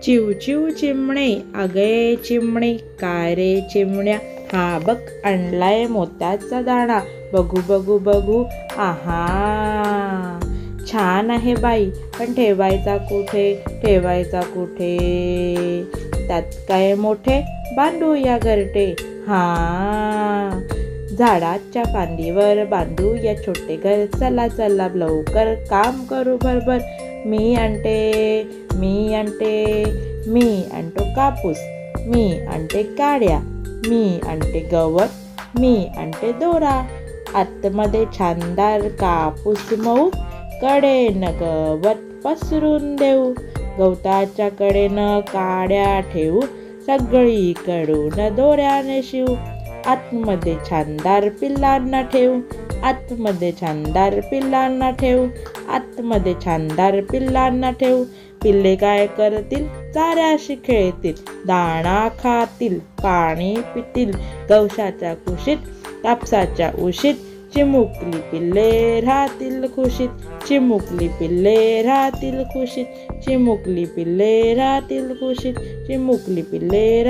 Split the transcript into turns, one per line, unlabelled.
चिव चिव चिमणे, अगे चिमणे, काय रे चिमण्या, हा बघ आणलाय मोत्याचा दाणा, बघू बघू बघू, आहा छान आहे बाई, पण ठेवायचा कुठे, ठेवायचा कुठे, त्यात काय मोठे, बांधूया घरटे, हा झाडाच्या फांदीवर बांधूया छोटे घर, चला चला लवकर काम करू भरभर, मी आणते, मी आणते, मी आणतो कापूस, मी आणते काड्या, मी आणते गवत, मी आणते दोरा, आतमध्ये छानदार कापूस मऊ, कडेनं गवत पसरून देऊ, गवताच्या कडेनं काड्या ठेवू, सगळीकडून दोऱ्याने शिवू, आतमध्ये छानदार पिल्लांना ठेवू, आतमध्ये छानदार पिल्लांना ठेवू, आतमध्ये छानदार पिल्लांना ठेवू, पिल्ले काय करतील, चाऱ्याशी खेळतील, दाणा खातील, पाणी पितील, गवशाच्या कुशीत, कापसाच्या उशीत, चिमुकली पिल्ले राहतील खुशीत, चिमुकली पिल्ले राहतील खुशीत, चिमुकली पिल्ले राहतील खुशीत, चिमुकली पिल्ले